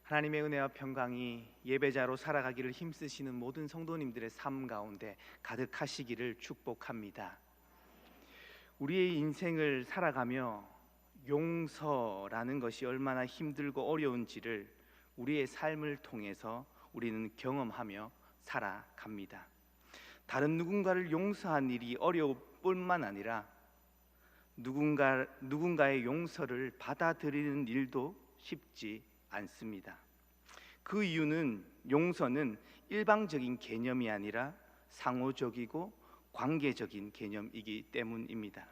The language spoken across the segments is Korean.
하나님의 은혜와 평강이 예배자로 살아가기를 힘쓰시는 모든 성도님들의 삶 가운데 가득하시기를 축복합니다. 우리의 인생을 살아가며 용서라는 것이 얼마나 힘들고 어려운지를 우리의 삶을 통해서 우리는 경험하며 살아갑니다. 다른 누군가를 용서한 일이 어려울 뿐만 아니라 누군가의 용서를 받아들이는 일도 쉽지 않습니다. 그 이유는 용서는 일방적인 개념이 아니라 상호적이고 관계적인 개념이기 때문입니다.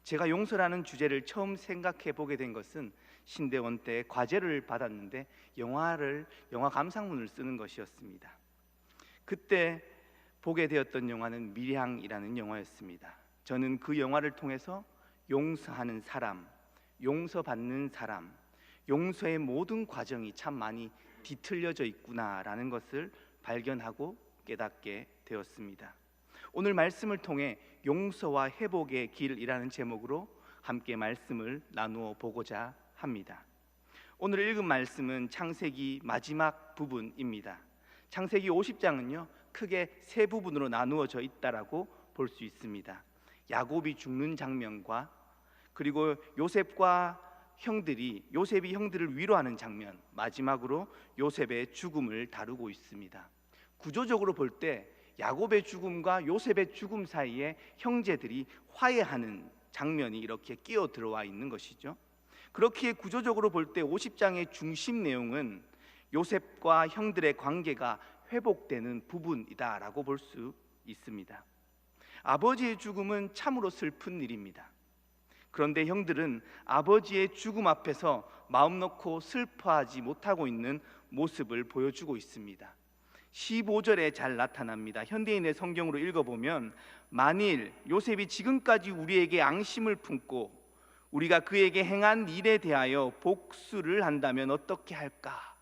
제가 용서라는 주제를 처음 생각해 보게 된 것은 신대원 때 과제를 받았는데 영화 감상문을 쓰는 것이었습니다. 그때 보게 되었던 영화는 밀양이라는 영화였습니다. 저는 그 영화를 통해서 용서하는 사람, 용서받는 사람, 용서의 모든 과정이 참 많이 뒤틀려져 있구나라는 것을 발견하고 깨닫게 되었습니다. 오늘 말씀을 통해 용서와 회복의 길이라는 제목으로 함께 말씀을 나누어 보고자 합니다. 오늘 읽은 말씀은 창세기 마지막 부분입니다. 창세기 50장은요 크게 세 부분으로 나누어져 있다라고 볼 수 있습니다. 야곱이 죽는 장면과 그리고 요셉이 형들을 위로하는 장면, 마지막으로 요셉의 죽음을 다루고 있습니다. 구조적으로 볼 때 야곱의 죽음과 요셉의 죽음 사이에 형제들이 화해하는 장면이 이렇게 끼어 들어와 있는 것이죠. 그렇기에 구조적으로 볼 때 50장의 중심 내용은 요셉과 형들의 관계가 회복되는 부분이다라고 볼 수 있습니다. 아버지의 죽음은 참으로 슬픈 일입니다. 그런데 형들은 아버지의 죽음 앞에서 마음 놓고 슬퍼하지 못하고 있는 모습을 보여주고 있습니다. 15절에 잘 나타납니다. 현대인의 성경으로 읽어보면 만일 요셉이 지금까지 우리에게 앙심을 품고 우리가 그에게 행한 일에 대하여 복수를 한다면 어떻게 할까?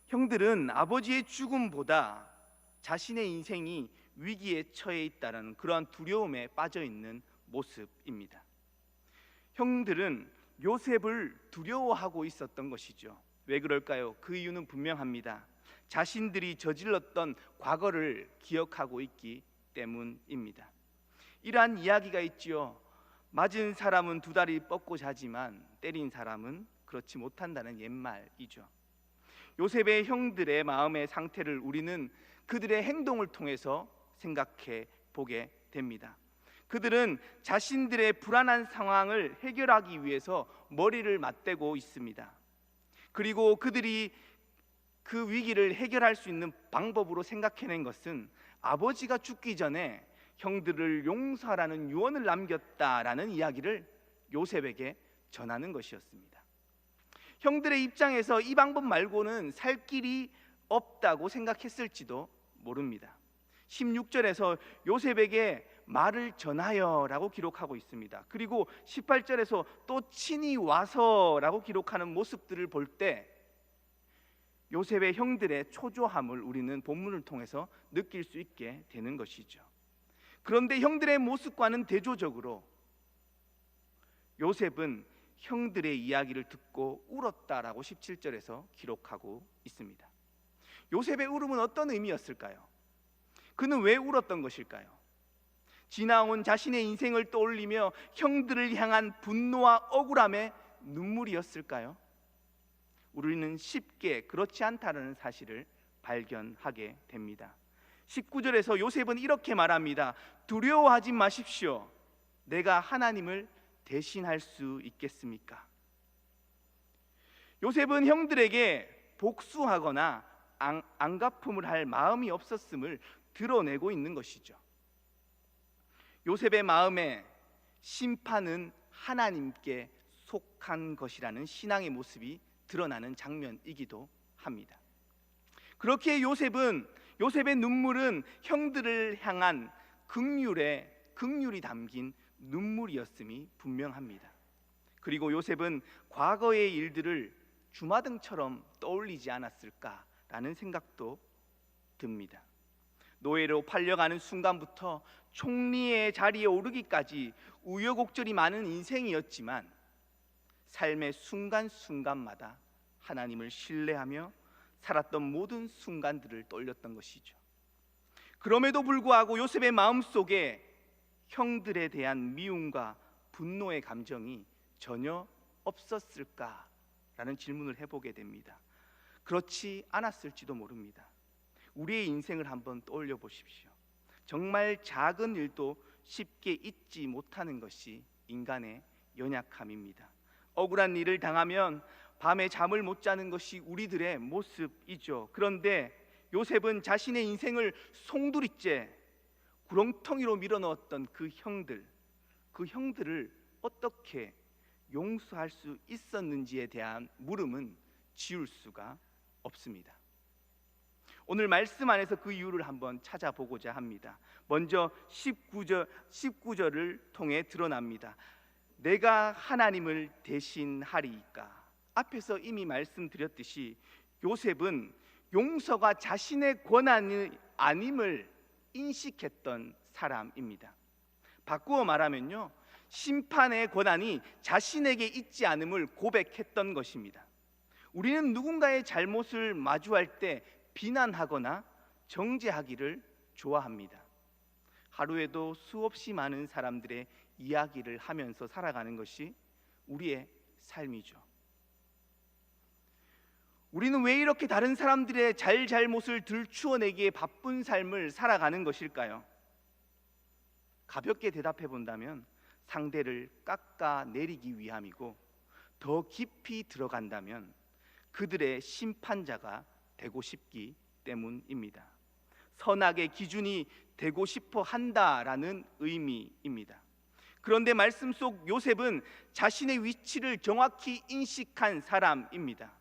형들은 아버지의 죽음보다 자신의 인생이 위기에 처해 있다는 그러한 두려움에 빠져 있는 모습입니다. 형들은 요셉을 두려워하고 있었던 것이죠. 왜 그럴까요? 그 이유는 분명합니다. 자신들이 저질렀던 과거를 기억하고 있기 때문입니다. 이러한 이야기가 있지요. 맞은 사람은 두 다리 뻗고 자지만 때린 사람은 그렇지 못한다는 옛말이죠. 요셉의 형들의 마음의 상태를 우리는 그들의 행동을 통해서 생각해 보게 됩니다. 그들은 자신들의 불안한 상황을 해결하기 위해서 머리를 맞대고 있습니다. 그리고 그들이 그 위기를 해결할 수 있는 방법으로 생각해낸 것은 아버지가 죽기 전에 형들을 용서하라는 유언을 남겼다라는 이야기를 요셉에게 전하는 것이었습니다. 형들의 입장에서 이 방법 말고는 살 길이 없다고 생각했을지도 모릅니다. 16절에서 요셉에게 말을 전하여라고 기록하고 있습니다. 그리고 18절에서 또 친히 와서라고 기록하는 모습들을 볼 때 요셉의 형들의 초조함을 우리는 본문을 통해서 느낄 수 있게 되는 것이죠. 그런데 형들의 모습과는 대조적으로 요셉은 형들의 이야기를 듣고 울었다라고 17절에서 기록하고 있습니다. 요셉의 울음은 어떤 의미였을까요? 그는 왜 울었던 것일까요? 지나온 자신의 인생을 떠올리며 형들을 향한 분노와 억울함의 눈물이었을까요? 우리는 쉽게 그렇지 않다는 사실을 발견하게 됩니다. 19절에서 요셉은 이렇게 말합니다. 두려워하지 마십시오. 내가 하나님을 대신할 수 있겠습니까? 요셉은 형들에게 복수하거나 안갚음을 할 마음이 없었음을 드러내고 있는 것이죠. 요셉의 마음에 심판은 하나님께 속한 것이라는 신앙의 모습이 드러나는 장면이기도 합니다. 그렇기에 요셉의 눈물은 형들을 향한 긍휼이 담긴 눈물이었음이 분명합니다. 그리고 요셉은 과거의 일들을 주마등처럼 떠올리지 않았을까라는 생각도 듭니다. 노예로 팔려가는 순간부터 총리의 자리에 오르기까지 우여곡절이 많은 인생이었지만 삶의 순간순간마다 하나님을 신뢰하며 살았던 모든 순간들을 떠올렸던 것이죠. 그럼에도 불구하고 요셉의 마음속에 형들에 대한 미움과 분노의 감정이 전혀 없었을까라는 질문을 해보게 됩니다. 그렇지 않았을지도 모릅니다. 우리의 인생을 한번 떠올려 보십시오. 정말 작은 일도 쉽게 잊지 못하는 것이 인간의 연약함입니다. 억울한 일을 당하면 밤에 잠을 못 자는 것이 우리들의 모습이죠. 그런데 요셉은 자신의 인생을 송두리째 구렁텅이로 밀어넣었던 그 형들을 어떻게 용서할 수 있었는지에 대한 물음은 지울 수가 없습니다. 오늘 말씀 안에서 그 이유를 한번 찾아보고자 합니다. 먼저 19절을 통해 드러납니다. 내가 하나님을 대신하리이까. 앞에서 이미 말씀드렸듯이 요셉은 용서가 자신의 권한이 아님을 인식했던 사람입니다. 바꾸어 말하면요, 심판의 권한이 자신에게 있지 않음을 고백했던 것입니다. 우리는 누군가의 잘못을 마주할 때 비난하거나 정죄하기를 좋아합니다. 하루에도 수없이 많은 사람들의 이야기를 하면서 살아가는 것이 우리의 삶이죠. 우리는 왜 이렇게 다른 사람들의 잘못을 들추어내기에 바쁜 삶을 살아가는 것일까요? 가볍게 대답해 본다면 상대를 깎아내리기 위함이고, 더 깊이 들어간다면 그들의 심판자가 되고 싶기 때문입니다. 선악의 기준이 되고 싶어 한다라는 의미입니다. 그런데 말씀 속 요셉은 자신의 위치를 정확히 인식한 사람입니다.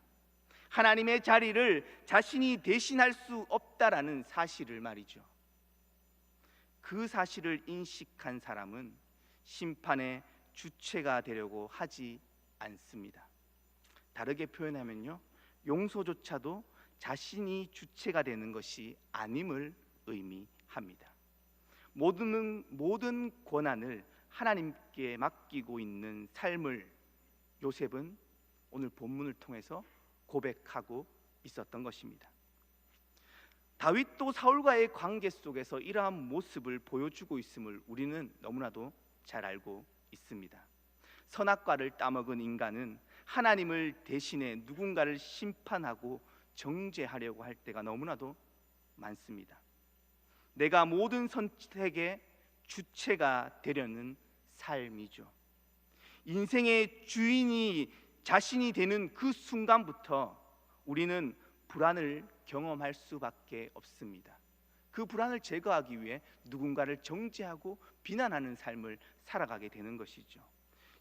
하나님의 자리를 자신이 대신할 수 없다라는 사실을 말이죠. 그 사실을 인식한 사람은 심판의 주체가 되려고 하지 않습니다. 다르게 표현하면요, 용서조차도 자신이 주체가 되는 것이 아님을 의미합니다. 모든 권한을 하나님께 맡기고 있는 삶을 요셉은 오늘 본문을 통해서 고백하고 있었던 것입니다. 다윗도 사울과의 관계 속에서 이러한 모습을 보여주고 있음을 우리는 너무나도 잘 알고 있습니다. 선악과를 따먹은 인간은 하나님을 대신해 누군가를 심판하고 정죄하려고 할 때가 너무나도 많습니다. 내가 모든 선택의 주체가 되려는 삶이죠. 인생의 주인이 자신이 되는 그 순간부터 우리는 불안을 경험할 수밖에 없습니다. 그 불안을 제거하기 위해 누군가를 정죄하고 비난하는 삶을 살아가게 되는 것이죠.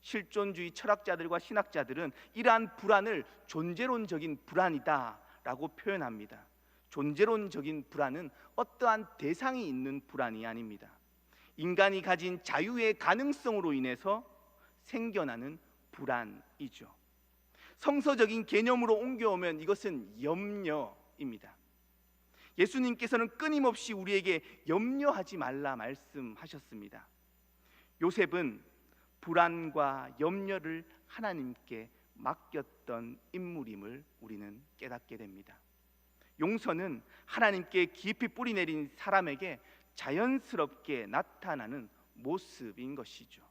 실존주의 철학자들과 신학자들은 이러한 불안을 존재론적인 불안이다라고 표현합니다. 존재론적인 불안은 어떠한 대상이 있는 불안이 아닙니다. 인간이 가진 자유의 가능성으로 인해서 생겨나는 불안이죠. 성서적인 개념으로 옮겨오면 이것은 염려입니다. 예수님께서는 끊임없이 우리에게 염려하지 말라 말씀하셨습니다. 요셉은 불안과 염려를 하나님께 맡겼던 인물임을 우리는 깨닫게 됩니다. 용서는 하나님께 깊이 뿌리내린 사람에게 자연스럽게 나타나는 모습인 것이죠.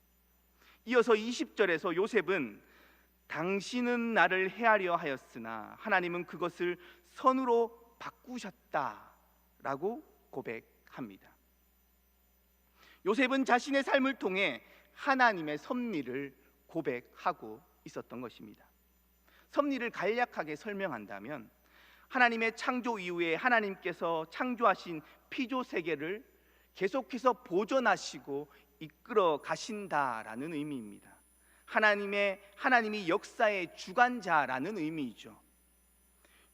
이어서 20절에서 요셉은 당신은 나를 해하려 하였으나 하나님은 그것을 선으로 바꾸셨다라고 고백합니다. 요셉은 자신의 삶을 통해 하나님의 섭리를 고백하고 있었던 것입니다. 섭리를 간략하게 설명한다면 하나님의 창조 이후에 하나님께서 창조하신 피조 세계를 계속해서 보존하시고 이끌어 가신다라는 의미입니다. 하나님이 역사의 주관자라는 의미이죠.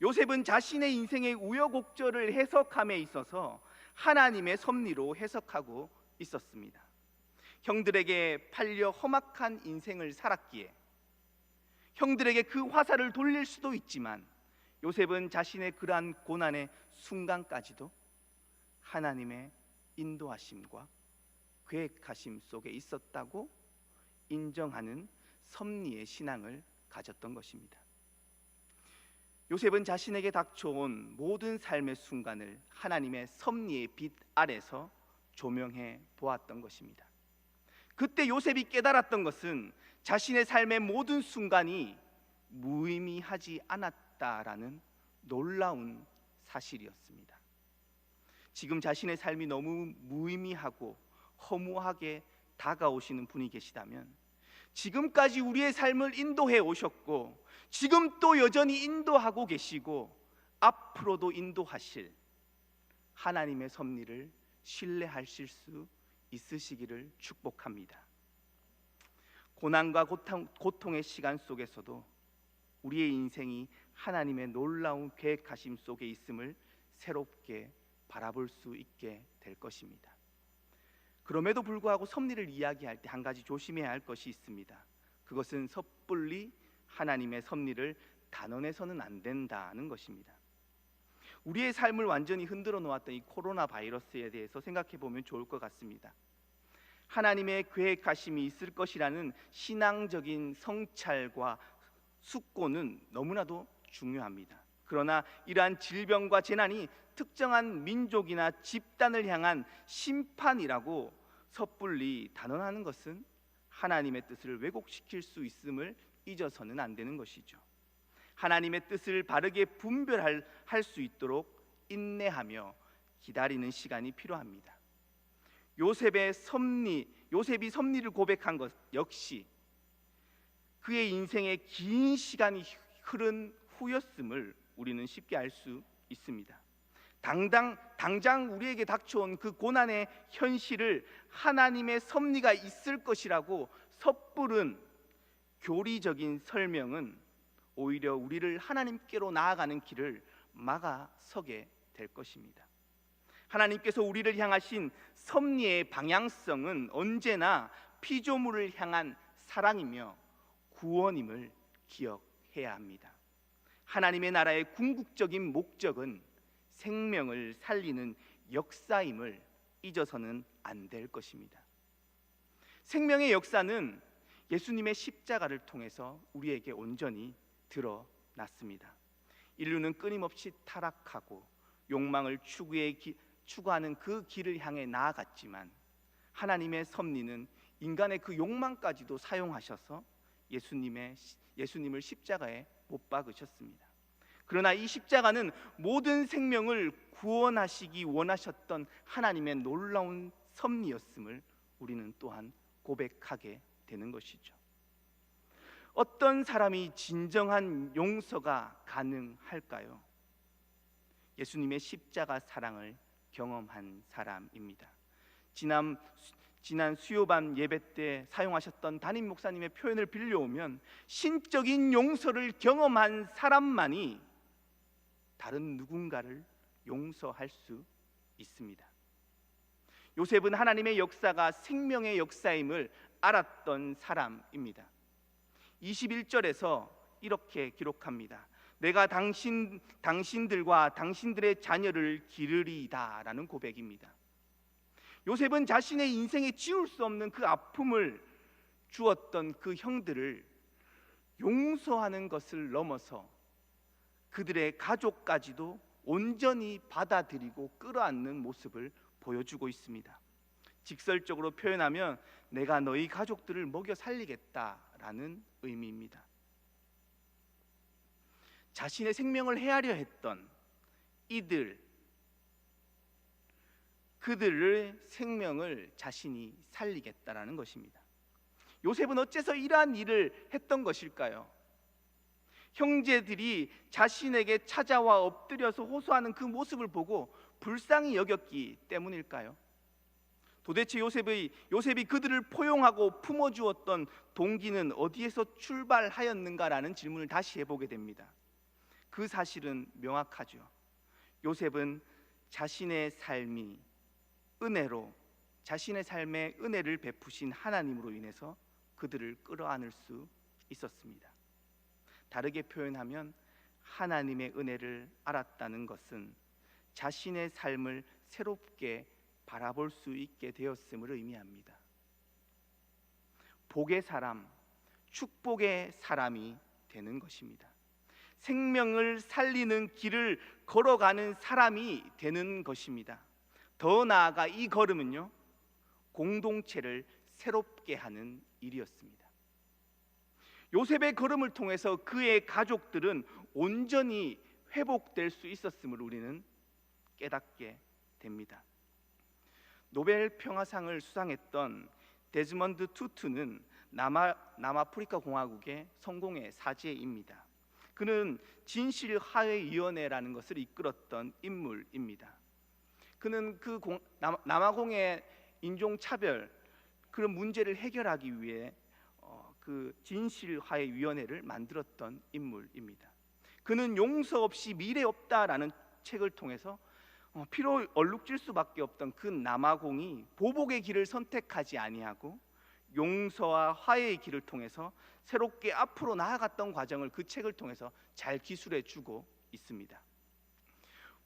요셉은 자신의 인생의 우여곡절을 해석함에 있어서 하나님의 섭리로 해석하고 있었습니다. 형들에게 팔려 험악한 인생을 살았기에 형들에게 그 화살을 돌릴 수도 있지만 요셉은 자신의 그러한 고난의 순간까지도 하나님의 인도하심과 계획하심 속에 있었다고 인정하는 섭리의 신앙을 가졌던 것입니다. 요셉은 자신에게 닥쳐온 모든 삶의 순간을 하나님의 섭리의 빛 아래서 조명해 보았던 것입니다. 그때 요셉이 깨달았던 것은 자신의 삶의 모든 순간이 무의미하지 않았다라는 놀라운 사실이었습니다. 지금 자신의 삶이 너무 무의미하고 허무하게 다가오시는 분이 계시다면, 지금까지 우리의 삶을 인도해 오셨고 지금 또 여전히 인도하고 계시고 앞으로도 인도하실 하나님의 섭리를 신뢰하실 수 있으시기를 축복합니다. 고난과 고통의 시간 속에서도 우리의 인생이 하나님의 놀라운 계획하심 속에 있음을 새롭게 바라볼 수 있게 될 것입니다. 그럼에도 불구하고 섭리를 이야기할 때 한 가지 조심해야 할 것이 있습니다. 그것은 섣불리 하나님의 섭리를 단언해서는 안 된다는 것입니다. 우리의 삶을 완전히 흔들어 놓았던 이 코로나 바이러스에 대해서 생각해 보면 좋을 것 같습니다. 하나님의 계획하심이 있을 것이라는 신앙적인 성찰과 숙고는 너무나도 중요합니다. 그러나 이러한 질병과 재난이 특정한 민족이나 집단을 향한 심판이라고 섣불리 단언하는 것은 하나님의 뜻을 왜곡시킬 수 있음을 잊어서는 안 되는 것이죠. 하나님의 뜻을 바르게 분별할 수 있도록 인내하며 기다리는 시간이 필요합니다. 요셉이 섭리를 고백한 것 역시 그의 인생에 긴 시간이 흐른 후였음을 우리는 쉽게 알 수 있습니다. 당장 우리에게 닥쳐온 그 고난의 현실을 하나님의 섭리가 있을 것이라고 섣부른 교리적인 설명은 오히려 우리를 하나님께로 나아가는 길을 막아서게 될 것입니다. 하나님께서 우리를 향하신 섭리의 방향성은 언제나 피조물을 향한 사랑이며 구원임을 기억해야 합니다. 하나님의 나라의 궁극적인 목적은 생명을 살리는 역사임을 잊어서는 안 될 것입니다. 생명의 역사는 예수님의 십자가를 통해서 우리에게 온전히 드러났습니다. 인류는 끊임없이 타락하고 욕망을 추구하는 그 길을 향해 나아갔지만 하나님의 섭리는 인간의 그 욕망까지도 사용하셔서 예수님을 십자가에 못 박으셨습니다. 그러나 이 십자가는 모든 생명을 구원하시기 원하셨던 하나님의 놀라운 섭리였음을 우리는 또한 고백하게 되는 것이죠. 어떤 사람이 진정한 용서가 가능할까요? 예수님의 십자가 사랑을 경험한 사람입니다. 지난 수요밤 예배 때 사용하셨던 담임 목사님의 표현을 빌려오면 신적인 용서를 경험한 사람만이 다른 누군가를 용서할 수 있습니다. 요셉은 하나님의 역사가 생명의 역사임을 알았던 사람입니다. 21절에서 이렇게 기록합니다. 내가 당신들과 당신들의 자녀를 기르리이다 라는 고백입니다. 요셉은 자신의 인생에 지울 수 없는 그 아픔을 주었던 그 형들을 용서하는 것을 넘어서 그들의 가족까지도 온전히 받아들이고 끌어안는 모습을 보여주고 있습니다. 직설적으로 표현하면 내가 너희 가족들을 먹여 살리겠다라는 의미입니다. 자신의 생명을 해하려 했던 그들의 생명을 자신이 살리겠다라는 것입니다. 요셉은 어째서 이러한 일을 했던 것일까요? 형제들이 자신에게 찾아와 엎드려서 호소하는 그 모습을 보고 불쌍히 여겼기 때문일까요? 도대체 요셉이 그들을 포용하고 품어주었던 동기는 어디에서 출발하였는가라는 질문을 다시 해보게 됩니다. 그 사실은 명확하죠. 요셉은 자신의 삶이 은혜로, 자신의 삶에 은혜를 베푸신 하나님으로 인해서 그들을 끌어안을 수 있었습니다. 다르게 표현하면 하나님의 은혜를 알았다는 것은 자신의 삶을 새롭게 바라볼 수 있게 되었음을 의미합니다. 복의 사람, 축복의 사람이 되는 것입니다. 생명을 살리는 길을 걸어가는 사람이 되는 것입니다. 더 나아가 이 걸음은요, 공동체를 새롭게 하는 일이었습니다. 요셉의 걸음을 통해서 그의 가족들은 온전히 회복될 수 있었음을 우리는 깨닫게 됩니다. 노벨 평화상을 수상했던 데즈먼드 투투는 남아프리카 공화국의 성공의 사제입니다. 그는 진실화해위원회라는 것을 이끌었던 인물입니다. 그는 남아공의 인종차별 그런 문제를 해결하기 위해 그 진실화해위원회를 만들었던 인물입니다. 그는 용서 없이 미래 없다라는 책을 통해서 피로 얼룩질 수밖에 없던 그 남아공이 보복의 길을 선택하지 아니하고 용서와 화해의 길을 통해서 새롭게 앞으로 나아갔던 과정을 그 책을 통해서 잘 기술해 주고 있습니다.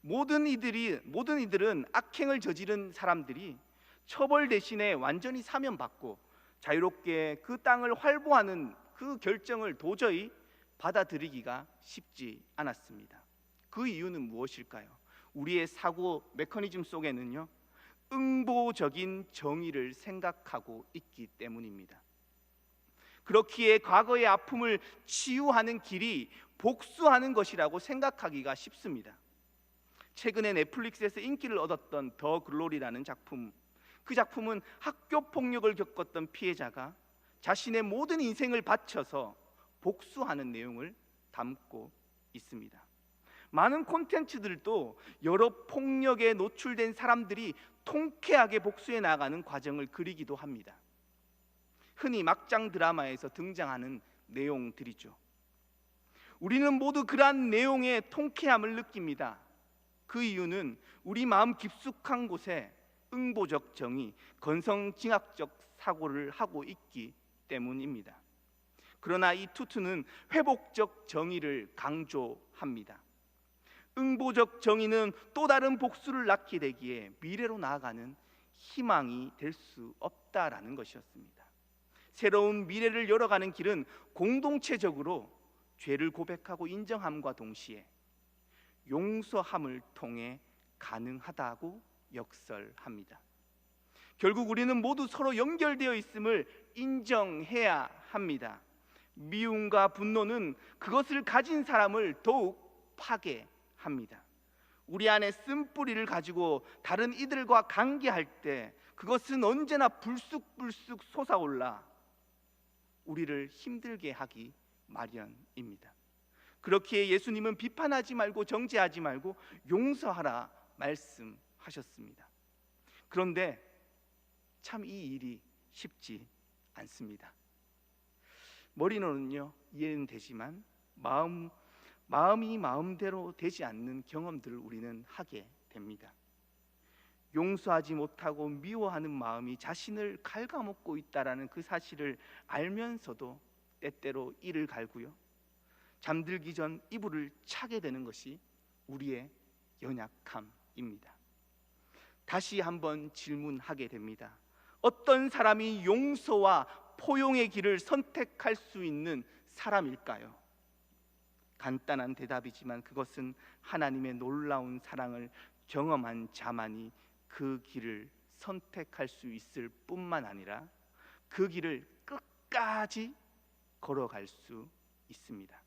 모든 이들은 악행을 저지른 사람들이 처벌 대신에 완전히 사면받고 자유롭게 그 땅을 활보하는 그 결정을 도저히 받아들이기가 쉽지 않았습니다. 그 이유는 무엇일까요? 우리의 사고 메커니즘 속에는요, 응보적인 정의를 생각하고 있기 때문입니다. 그렇기에 과거의 아픔을 치유하는 길이 복수하는 것이라고 생각하기가 쉽습니다. 최근에 넷플릭스에서 인기를 얻었던 더 글로리라는 작품, 그 작품은 학교 폭력을 겪었던 피해자가 자신의 모든 인생을 바쳐서 복수하는 내용을 담고 있습니다. 많은 콘텐츠들도 여러 폭력에 노출된 사람들이 통쾌하게 복수해 나가는 과정을 그리기도 합니다. 흔히 막장 드라마에서 등장하는 내용들이죠. 우리는 모두 그러한 내용의 통쾌함을 느낍니다. 그 이유는 우리 마음 깊숙한 곳에 응보적 정의, 건성징악적 사고를 하고 있기 때문입니다. 그러나 이 투투는 회복적 정의를 강조합니다. 응보적 정의는 또 다른 복수를 낳게 되기에 미래로 나아가는 희망이 될 수 없다라는 것이었습니다. 새로운 미래를 열어가는 길은 공동체적으로 죄를 고백하고 인정함과 동시에 용서함을 통해 가능하다고 역설합니다. 결국 우리는 모두 서로 연결되어 있음을 인정해야 합니다. 미움과 분노는 그것을 가진 사람을 더욱 파괴합니다. 우리 안에 쓴뿌리를 가지고 다른 이들과 관계할 때 그것은 언제나 불쑥불쑥 솟아올라 우리를 힘들게 하기 마련입니다. 그렇기에 예수님은 비판하지 말고 정죄하지 말고 용서하라 말씀하셨습니다. 그런데 참 이 일이 쉽지 않습니다. 머리로는요 이해는 되지만 마음이 마음대로 되지 않는 경험들을 우리는 하게 됩니다. 용서하지 못하고 미워하는 마음이 자신을 갉아먹고 있다라는 그 사실을 알면서도 때때로 이를 갈고요, 잠들기 전 이불을 차게 되는 것이 우리의 연약함입니다. 다시 한번 질문하게 됩니다. 어떤 사람이 용서와 포용의 길을 선택할 수 있는 사람일까요? 간단한 대답이지만 그것은 하나님의 놀라운 사랑을 경험한 자만이 그 길을 선택할 수 있을 뿐만 아니라 그 길을 끝까지 걸어갈 수 있습니다.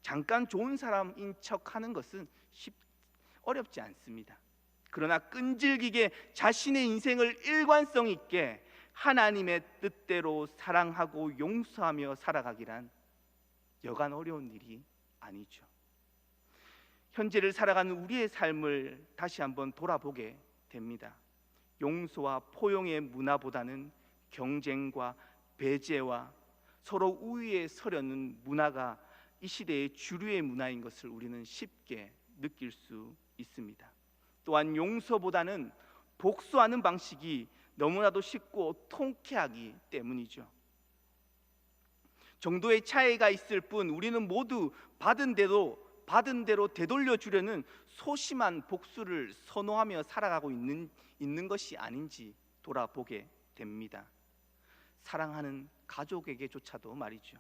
잠깐 좋은 사람인 척하는 것은 어렵지 않습니다. 그러나 끈질기게 자신의 인생을 일관성 있게 하나님의 뜻대로 사랑하고 용서하며 살아가기란 여간 어려운 일이 아니죠. 현재를 살아가는 우리의 삶을 다시 한번 돌아보게 됩니다. 용서와 포용의 문화보다는 경쟁과 배제와 서로 우위에 서려는 문화가 이 시대의 주류의 문화인 것을 우리는 쉽게 느낄 수 있습니다. 또한 용서보다는 복수하는 방식이 너무나도 쉽고 통쾌하기 때문이죠. 정도의 차이가 있을 뿐 우리는 모두 받은 대로 되돌려 주려는 소심한 복수를 선호하며 살아가고 있는 것이 아닌지 돌아보게 됩니다. 사랑하는 가족에게조차도 말이죠.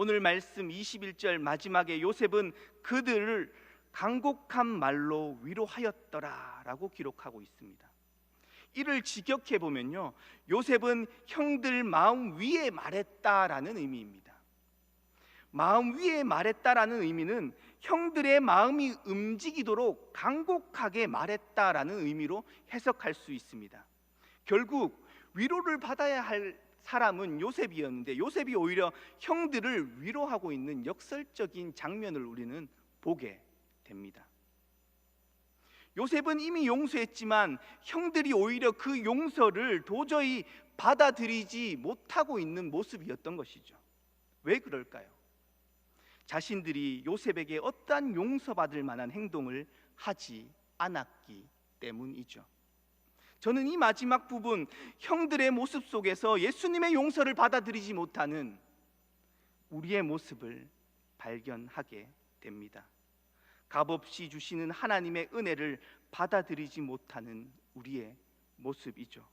오늘 말씀 21절 마지막에 요셉은 그들을 간곡한 말로 위로하였더라라고 기록하고 있습니다. 이를 직역해 보면요, 요셉은 형들 마음 위에 말했다라는 의미입니다. 마음 위에 말했다라는 의미는 형들의 마음이 움직이도록 간곡하게 말했다라는 의미로 해석할 수 있습니다. 결국 위로를 받아야 할 사람은 요셉이었는데 요셉이 오히려 형들을 위로하고 있는 역설적인 장면을 우리는 보게 됩니다. 요셉은 이미 용서했지만 형들이 오히려 그 용서를 도저히 받아들이지 못하고 있는 모습이었던 것이죠. 왜 그럴까요? 자신들이 요셉에게 어떠한 용서받을 만한 행동을 하지 않았기 때문이죠. 저는 이 마지막 부분, 형들의 모습 속에서 예수님의 용서를 받아들이지 못하는 우리의 모습을 발견하게 됩니다. 값없이 주시는 하나님의 은혜를 받아들이지 못하는 우리의 모습이죠.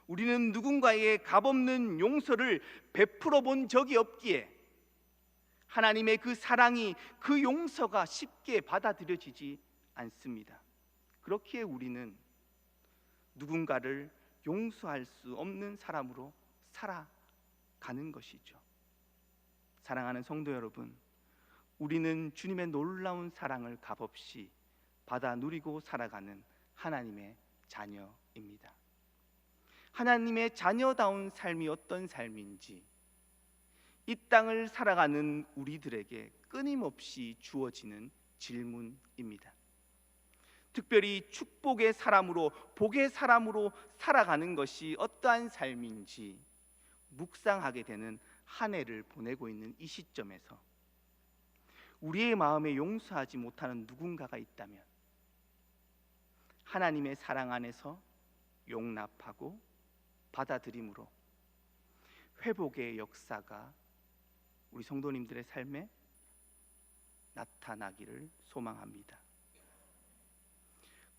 우리는 누군가에게 값없는 용서를 베풀어 본 적이 없기에 하나님의 그 사랑이, 그 용서가 쉽게 받아들여지지 않습니다. 그렇기에 우리는 누군가를 용서할 수 없는 사람으로 살아가는 것이죠. 사랑하는 성도 여러분, 우리는 주님의 놀라운 사랑을 값없이 받아 누리고 살아가는 하나님의 자녀입니다. 하나님의 자녀다운 삶이 어떤 삶인지 이 땅을 살아가는 우리들에게 끊임없이 주어지는 질문입니다. 특별히 축복의 사람으로, 복의 사람으로 살아가는 것이 어떠한 삶인지 묵상하게 되는 한 해를 보내고 있는 이 시점에서 우리의 마음에 용서하지 못하는 누군가가 있다면 하나님의 사랑 안에서 용납하고 받아들임으로 회복의 역사가 우리 성도님들의 삶에 나타나기를 소망합니다.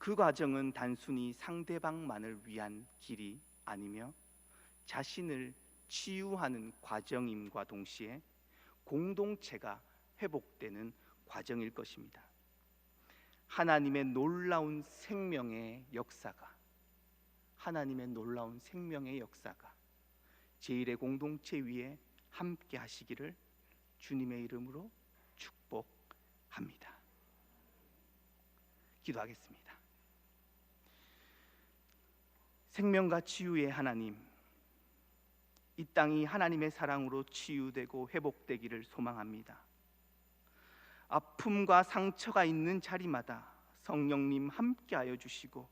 그 과정은 단순히 상대방만을 위한 길이 아니며 자신을 치유하는 과정임과 동시에 공동체가 회복되는 과정일 것입니다. 하나님의 놀라운 생명의 역사가, 하나님의 놀라운 생명의 역사가 제1의 공동체 위에 함께 하시기를 주님의 이름으로 축복합니다. 기도하겠습니다. 생명과 치유의 하나님, 이 땅이 하나님의 사랑으로 치유되고 회복되기를 소망합니다. 아픔과 상처가 있는 자리마다 성령님 함께하여 주시고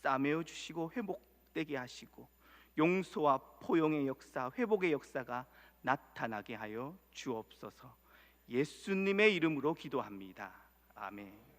싸매어 주시고 회복되게 하시고 용서와 포용의 역사, 회복의 역사가 나타나게 하여 주옵소서. 예수님의 이름으로 기도합니다. 아멘.